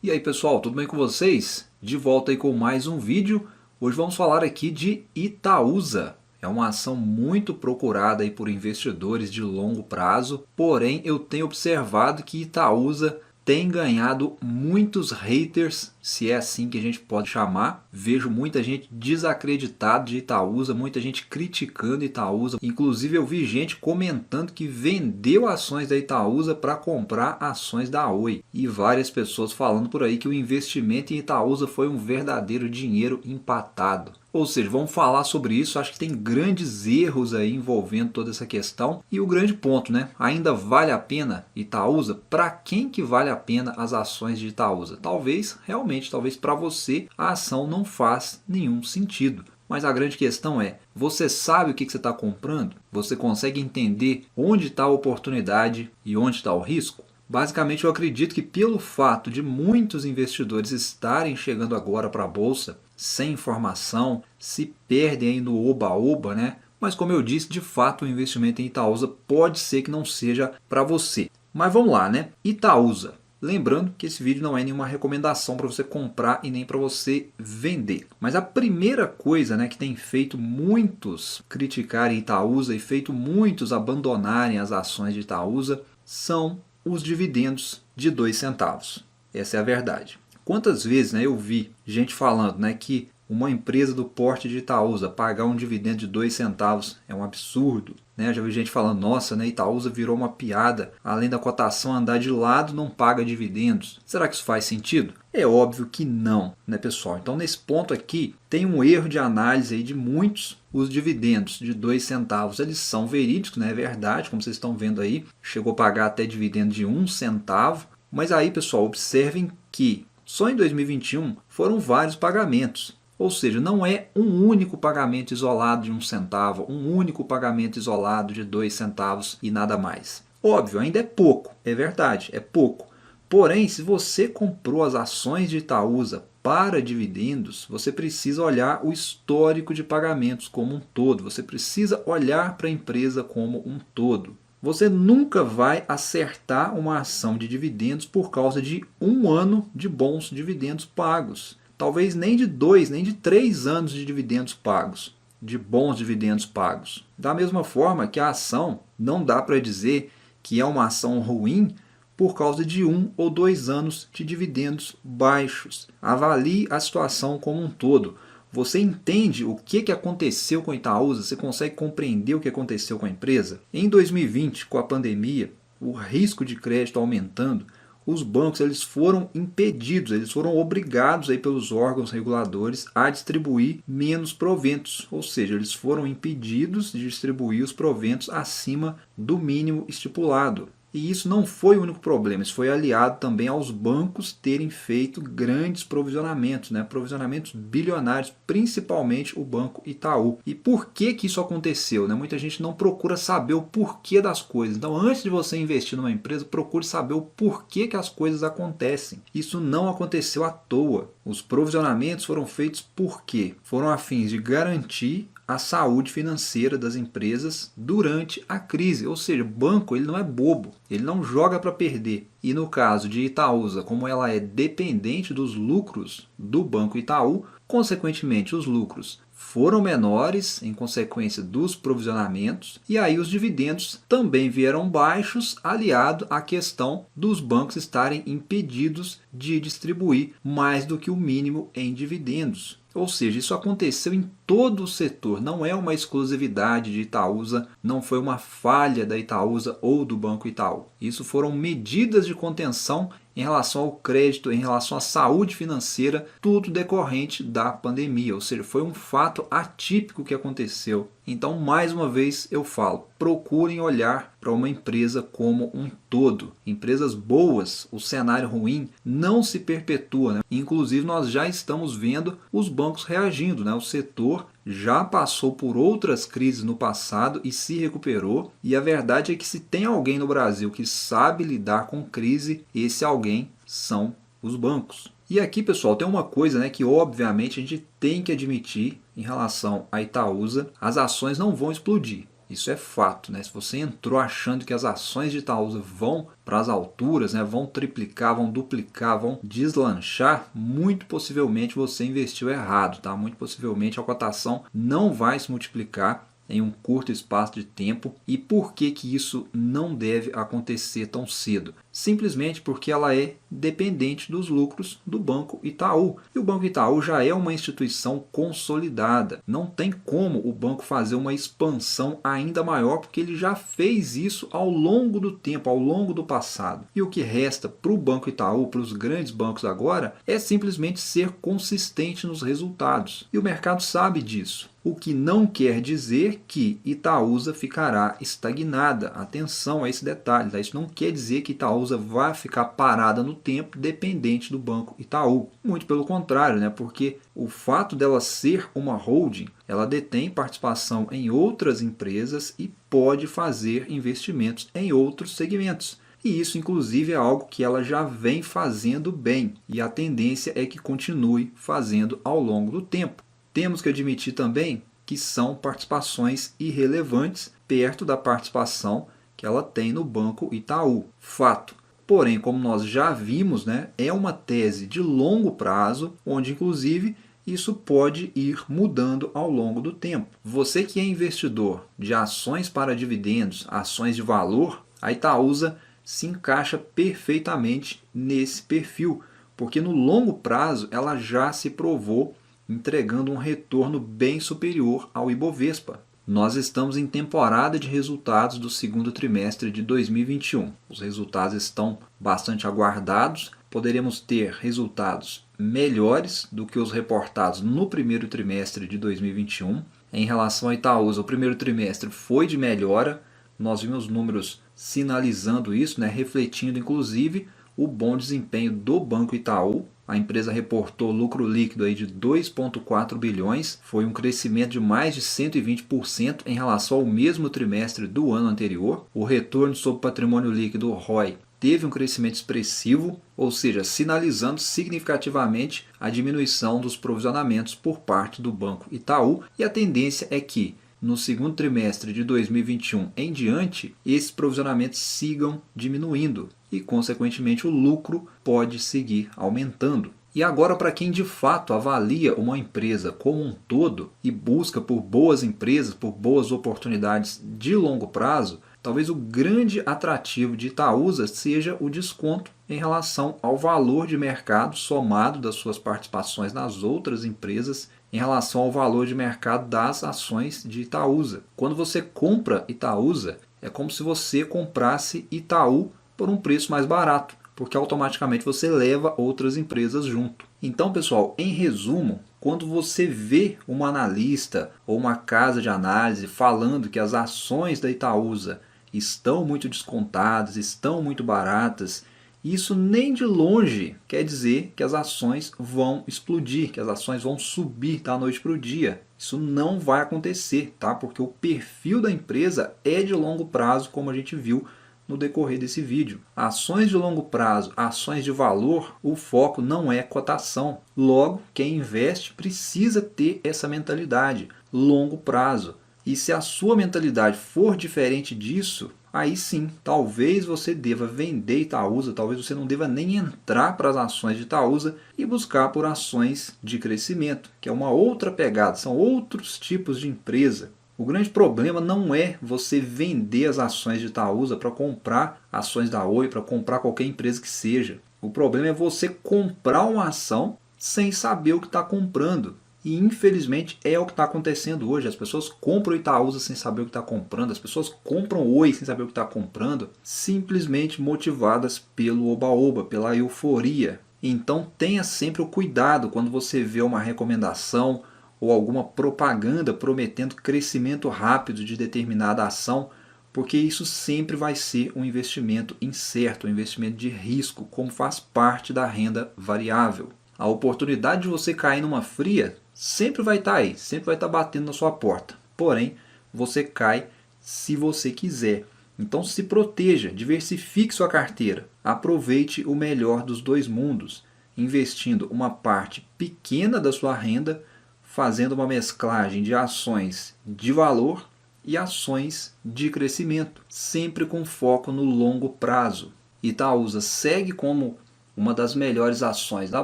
E aí pessoal, tudo bem com vocês? De volta aí com mais um vídeo. Hoje vamos falar aqui de Itaúsa. É uma ação muito procurada aí por investidores de longo prazo, porém eu tenho observado que Itaúsa tem ganhado muitos haters, se é assim que a gente pode chamar. Vejo muita gente desacreditada de Itaúsa, muita gente criticando Itaúsa. Inclusive eu vi gente comentando que vendeu ações da Itaúsa para comprar ações da Oi. E várias pessoas falando por aí que o investimento em Itaúsa foi um verdadeiro dinheiro empatado. Ou seja, vamos falar sobre isso. Acho que tem grandes erros aí envolvendo toda essa questão. E o grande ponto, né? Ainda vale a pena Itaúsa? Para quem que vale a pena as ações de Itaúsa? Talvez, realmente, talvez para você a ação não faz nenhum sentido. Mas a grande questão é, você sabe o que você está comprando? Você consegue entender onde está a oportunidade e onde está o risco? Basicamente, eu acredito que pelo fato de muitos investidores estarem chegando agora para a Bolsa sem informação, se perdem aí no oba-oba, né? Mas como eu disse, de fato o investimento em Itaúsa pode ser que não seja para você. Mas vamos lá, né? Itaúsa. Lembrando que esse vídeo não é nenhuma recomendação para você comprar e nem para você vender. Mas a primeira coisa, né, que tem feito muitos criticarem Itaúsa e feito muitos abandonarem as ações de Itaúsa são os dividendos de 2 centavos. Essa é a verdade. Quantas vezes, né, eu vi gente falando, né, que uma empresa do porte de Itaúsa pagar um dividendo de 2 centavos é um absurdo. Né? Já vi gente falando, nossa, né, Itaúsa virou uma piada. Além da cotação andar de lado, não paga dividendos. Será que isso faz sentido? É óbvio que não, né, pessoal? Então, nesse ponto aqui, tem um erro de análise aí de muitos. Os dividendos de 2 centavos, eles são verídicos, né? É verdade, como vocês estão vendo aí. Chegou a pagar até dividendo de 1 centavo. Mas aí, pessoal, observem que só em 2021 foram vários pagamentos. Ou seja, não é um único pagamento isolado de 1 centavo, um único pagamento isolado de 2 centavos e nada mais. Óbvio, ainda é pouco, é verdade, é pouco. Porém, se você comprou as ações de Itaúsa para dividendos, você precisa olhar o histórico de pagamentos como um todo. Você precisa olhar para a empresa como um todo. Você nunca vai acertar uma ação de dividendos por causa de um ano de bons dividendos pagos. Talvez nem de 2, nem de 3 anos de dividendos pagos, de bons dividendos pagos. Da mesma forma que a ação, não dá para dizer que é uma ação ruim por causa de 1 ou 2 anos de dividendos baixos. Avalie a situação como um todo. Você entende o que aconteceu com a Itaúsa? Você consegue compreender o que aconteceu com a empresa? Em 2020, com a pandemia, o risco de crédito aumentando, os bancos eles foram impedidos, eles foram obrigados aí pelos órgãos reguladores a distribuir menos proventos, ou seja, eles foram impedidos de distribuir os proventos acima do mínimo estipulado. E isso não foi o único problema, isso foi aliado também aos bancos terem feito grandes provisionamentos, né? Provisionamentos bilionários, principalmente o Banco Itaú. E por que que isso aconteceu? Né? Muita gente não procura saber o porquê das coisas. Então, antes de você investir numa empresa, procure saber o porquê que as coisas acontecem. Isso não aconteceu à toa. Os provisionamentos foram feitos por quê? Foram a fins de garantir a saúde financeira das empresas durante a crise. Ou seja, o banco ele não é bobo, ele não joga para perder. E no caso de Itaúsa, como ela é dependente dos lucros do Banco Itaú, consequentemente os lucros foram menores em consequência dos provisionamentos e aí os dividendos também vieram baixos, aliado à questão dos bancos estarem impedidos de distribuir mais do que o mínimo em dividendos. Ou seja, isso aconteceu em todo o setor, não é uma exclusividade de Itaúsa, não foi uma falha da Itaúsa ou do Banco Itaú. Isso foram medidas de contenção em relação ao crédito, em relação à saúde financeira, tudo decorrente da pandemia, ou seja, foi um fato atípico que aconteceu. Então, mais uma vez eu falo, procurem olhar para uma empresa como um todo. Empresas boas, o cenário ruim não se perpetua, né? Inclusive, nós já estamos vendo os bancos reagindo, né? O setor já passou por outras crises no passado e se recuperou. E a verdade é que se tem alguém no Brasil que sabe lidar com crise, esse alguém são os bancos. E aqui, pessoal, tem uma coisa, né, que obviamente a gente tem que admitir em relação à Itaúsa: as ações não vão explodir. Isso é fato, né? Se você entrou achando que as ações de Itaúsa vão para as alturas, né, vão triplicar, vão duplicar, vão deslanchar, muito possivelmente você investiu errado, tá? Muito possivelmente a cotação não vai se multiplicar em um curto espaço de tempo. E por que que isso não deve acontecer tão cedo? Simplesmente porque ela é dependente dos lucros do Banco Itaú. E o Banco Itaú já é uma instituição consolidada. Não tem como o banco fazer uma expansão ainda maior, porque ele já fez isso ao longo do tempo, ao longo do passado. E o que resta para o Banco Itaú, para os grandes bancos agora, é simplesmente ser consistente nos resultados. E o mercado sabe disso. O que não quer dizer que Itaúsa ficará estagnada. Atenção a esse detalhe, tá? Isso não quer dizer que Itaúsa vai ficar parada no tempo dependente do Banco Itaú. Muito pelo contrário, né? Porque o fato dela ser uma holding, ela detém participação em outras empresas e pode fazer investimentos em outros segmentos. E isso, inclusive, é algo que ela já vem fazendo bem. E a tendência é que continue fazendo ao longo do tempo. Temos que admitir também que são participações irrelevantes perto da participação que ela tem no Banco Itaú. Fato. Porém, como nós já vimos, né, é uma tese de longo prazo, onde inclusive isso pode ir mudando ao longo do tempo. Você que é investidor de ações para dividendos, ações de valor, a Itaúsa se encaixa perfeitamente nesse perfil, porque no longo prazo ela já se provou entregando um retorno bem superior ao Ibovespa. Nós estamos em temporada de resultados do segundo trimestre de 2021. Os resultados estão bastante aguardados. Poderemos ter resultados melhores do que os reportados no primeiro trimestre de 2021. Em relação a Itaúsa, o primeiro trimestre foi de melhora. Nós vimos números sinalizando isso, né? Refletindo inclusive o bom desempenho do Banco Itaú. A empresa reportou lucro líquido aí de 2,4 bilhões, foi um crescimento de mais de 120% em relação ao mesmo trimestre do ano anterior. O retorno sobre patrimônio líquido, ROI, teve um crescimento expressivo, ou seja, sinalizando significativamente a diminuição dos provisionamentos por parte do Banco Itaú, e a tendência é que no segundo trimestre de 2021 em diante, esses provisionamentos sigam diminuindo e, consequentemente, o lucro pode seguir aumentando. E agora, para quem de fato avalia uma empresa como um todo e busca por boas empresas, por boas oportunidades de longo prazo, talvez o grande atrativo de Itaúsa seja o desconto em relação ao valor de mercado somado das suas participações nas outras empresas em relação ao valor de mercado das ações de Itaúsa. Quando você compra Itaúsa, é como se você comprasse Itaú por um preço mais barato, porque automaticamente você leva outras empresas junto. Então, pessoal, em resumo, quando você vê um analista ou uma casa de análise falando que as ações da Itaúsa estão muito descontadas, estão muito baratas, isso nem de longe quer dizer que as ações vão explodir, que as ações vão subir da noite para o dia. Isso não vai acontecer, tá? Porque o perfil da empresa é de longo prazo, como a gente viu no decorrer desse vídeo. Ações de longo prazo, ações de valor, o foco não é cotação. Logo, quem investe precisa ter essa mentalidade, longo prazo. E se a sua mentalidade for diferente disso, aí sim, talvez você deva vender Itaúsa, talvez você não deva nem entrar para as ações de Itaúsa e buscar por ações de crescimento, que é uma outra pegada, são outros tipos de empresa. O grande problema não é você vender as ações de Itaúsa para comprar ações da Oi, para comprar qualquer empresa que seja. O problema é você comprar uma ação sem saber o que está comprando. E infelizmente é o que está acontecendo hoje. As pessoas compram Itaúsa sem saber o que está comprando. As pessoas compram Oi sem saber o que está comprando. Simplesmente motivadas pelo oba-oba, pela euforia. Então tenha sempre o cuidado quando você vê uma recomendação ou alguma propaganda prometendo crescimento rápido de determinada ação, porque isso sempre vai ser um investimento incerto, um investimento de risco, como faz parte da renda variável. A oportunidade de você cair numa fria sempre vai estar aí, sempre vai estar batendo na sua porta. Porém, você cai se você quiser. Então se proteja, diversifique sua carteira. Aproveite o melhor dos dois mundos, investindo uma parte pequena da sua renda, fazendo uma mesclagem de ações de valor e ações de crescimento, sempre com foco no longo prazo. Itaúsa segue como uma das melhores ações da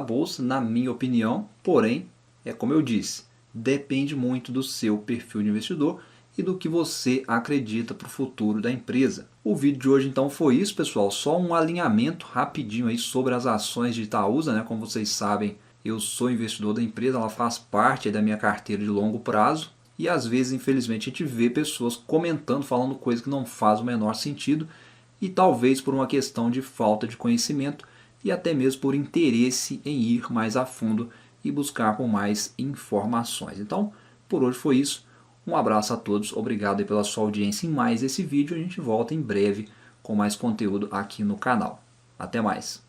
bolsa, na minha opinião, porém, é como eu disse, depende muito do seu perfil de investidor e do que você acredita para o futuro da empresa. O vídeo de hoje então foi isso, pessoal, só um alinhamento rapidinho aí sobre as ações de Itaúsa, né? Como vocês sabem, eu sou investidor da empresa, ela faz parte da minha carteira de longo prazo e às vezes, infelizmente, a gente vê pessoas comentando, falando coisas que não faz o menor sentido e talvez por uma questão de falta de conhecimento e até mesmo por interesse em ir mais a fundo e buscar por mais informações. Então, por hoje foi isso. Um abraço a todos, obrigado pela sua audiência em mais esse vídeo. A gente volta em breve com mais conteúdo aqui no canal. Até mais!